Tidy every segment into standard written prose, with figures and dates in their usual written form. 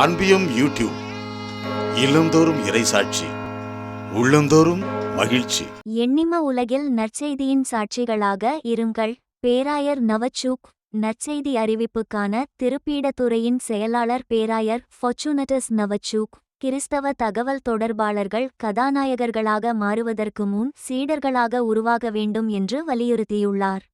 அன்பியும் YouTube இல்லந்தோறும் இறைசாட்சி, உள்ளந்தோறும் மகிழ்ச்சி. எண்ணிம உலகில் நற்செய்தியின் சாட்சிகளாக இருங்கள். பேராயர் நவச்சூக். நற்செய்தி அறிவிப்புக்கான திருப்பீடத்துறையின் செயலாளர் பேராயர் ஃபார்ச்சுனட்டஸ் நவச்சூக் கிறிஸ்தவ தகவல் தொடர்பாளர்கள் கதாநாயகர்களாக மாறுவதற்கு முன் சீடர்களாக உருவாக வேண்டும் என்று வலியுறுத்தியுள்ளார்.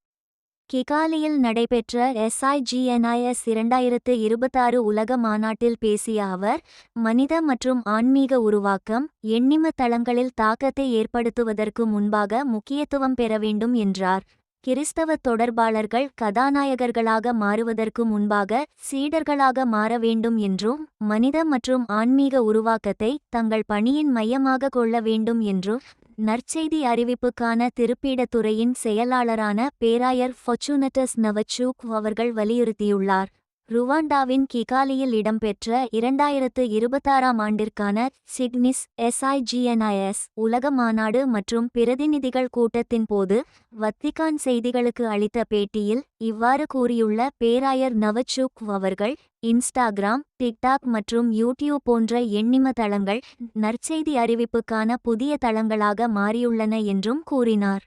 கிகாலியில் நடைபெற்ற SIGNIS 2026 உலக மாநாட்டில் பேசிய அவர், மனித மற்றும் ஆன்மீக உருவாக்கம் எண்ணிம தளங்களில் தாக்கத்தை ஏற்படுத்துவதற்கு முன்பாக முக்கியத்துவம் பெற வேண்டும் என்றார். கிறிஸ்தவ தொடர்பாளர்கள் கதாநாயகர்களாக மாறுவதற்கு முன்பாக சீடர்களாக மாற வேண்டும் என்றும், மனித மற்றும் ஆன்மீக உருவாக்கத்தை தங்கள் பணியின் மையமாக கொள்ள வேண்டும் என்றும் நற்செய்தி அறிவிப்புக்கான திருப்பீடத்துறையின் செயலாளரான பேராயர் ஃபார்ச்சுனட்டஸ் நவச்சூக் அவர்கள் வலியுறுத்தியுள்ளார். ருவாண்டாவின் கிகாலியில் இடம்பெற்ற 2026 ஆண்டிற்கான சிட்னிஸ் SIGNIS உலக மாநாடு மற்றும் பிரதிநிதிகள் கூட்டத்தின் போது வத்திக்கான் செய்திகளுக்கு அளித்த பேட்டியில் இவ்வாறு கூறியுள்ள பேராயர் நவச்சூக் அவர்கள், இன்ஸ்டாகிராம், டிக்டாக் மற்றும் யூடியூப் போன்ற எண்ணிம தளங்கள் நற்செய்தி அறிவிப்புக்கான புதிய தளங்களாக மாறியுள்ளன என்றும் கூறினார்.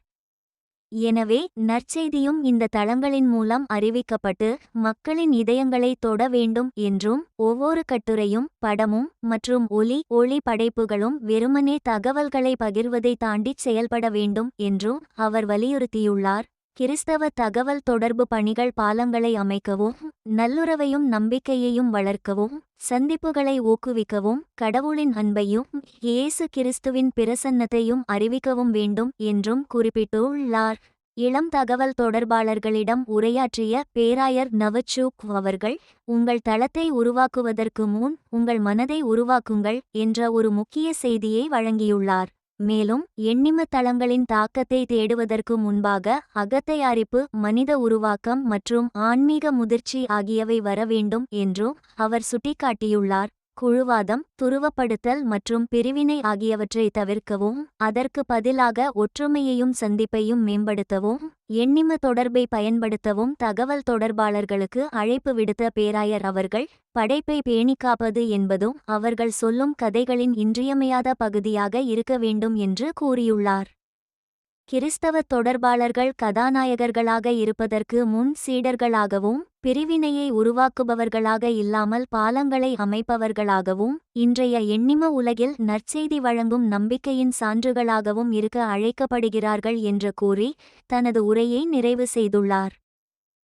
எனவே நற்செய்தியும் இந்த தளங்களின் மூலம் அறிவிக்கப்பட்டு மக்களின் இதயங்களை தொட வேண்டும் என்றும், ஒவ்வொரு கட்டுரையும் படமும் மற்றும் ஒளி படைப்புகளும் வெறுமனே தகவல்களை பகிர்வதை தாண்டிச் செயல்பட வேண்டும் என்றும் அவர் வலியுறுத்தியுள்ளார். கிறிஸ்தவ தகவல் தொடர்பு பணிகள் பாலங்களை அமைக்கவும், நல்லுறவையும் நம்பிக்கையையும் வளர்க்கவும், சந்திப்புகளை ஊக்குவிக்கவும், கடவுளின் அன்பையும் இயேசு கிறிஸ்துவின் பிரசன்னத்தையும் அறிவிக்கவும் வேண்டும் என்றும் குறிப்பிட்டுள்ளார். இளம் தகவல் தொடர்பாளர்களிடம் உரையாற்றிய பேராயர் நவச்சூக் அவர்கள், உங்கள் தளத்தை உருவாக்குவதற்கு முன் உங்கள் மனதை உருவாக்குங்கள் என்ற ஒரு முக்கிய செய்தியை வழங்கியுள்ளார். மேலும் எண்ணிம தளங்களின் தாக்கத்தை தேடுவதற்கு முன்பாக அகத்தயாரிப்பு, மனித உருவாக்கம் மற்றும் ஆன்மீக முதிர்ச்சி ஆகியவை வர வேண்டும் என்றும் அவர் சுட்டிக்காட்டியுள்ளார். குழுவாதம், துருவப்படுத்தல் மற்றும் பிரிவினை ஆகியவற்றை தவிர்க்கவும், அதற்கு பதிலாக ஒற்றுமையையும் சந்திப்பையும் மேம்படுத்தவும், எண்ணிம தொடர்பை பயன்படுத்தவும் தகவல் தொடர்பாளர்களுக்கு அழைப்பு விடுத்த பேராயர் அவர்கள், படைப்பை பேணிக்காப்பது என்பதும் அவர்கள் சொல்லும் கதைகளின் இன்றியமையாத பகுதியாக இருக்க வேண்டும் என்று கூறியுள்ளார். கிறிஸ்தவ தொடர்பாளர்கள் கதாநாயகர்களாக இருப்பதற்கு முன் சீடர்களாகவும், பிரிவினையை உருவாக்குபவர்களாக இல்லாமல் பாலங்களை அமைப்பவர்களாகவும், இன்றைய எண்ணிம உலகில் நற்செய்தி வழங்கும் நம்பிக்கையின் சான்றுகளாகவும் இருக்க அழைக்கப்படுகிறார்கள் என்று கூறி தனது உரையை நிறைவு செய்துள்ளார்.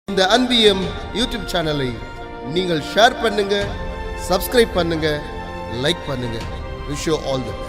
இந்த அன்பியம் யூடியூப் சேனலை நீங்கள் ஷேர் பண்ணுங்க, சப்ஸ்கிரைப் பண்ணுங்க, லைக் பண்ணுங்க. Wish you all the best.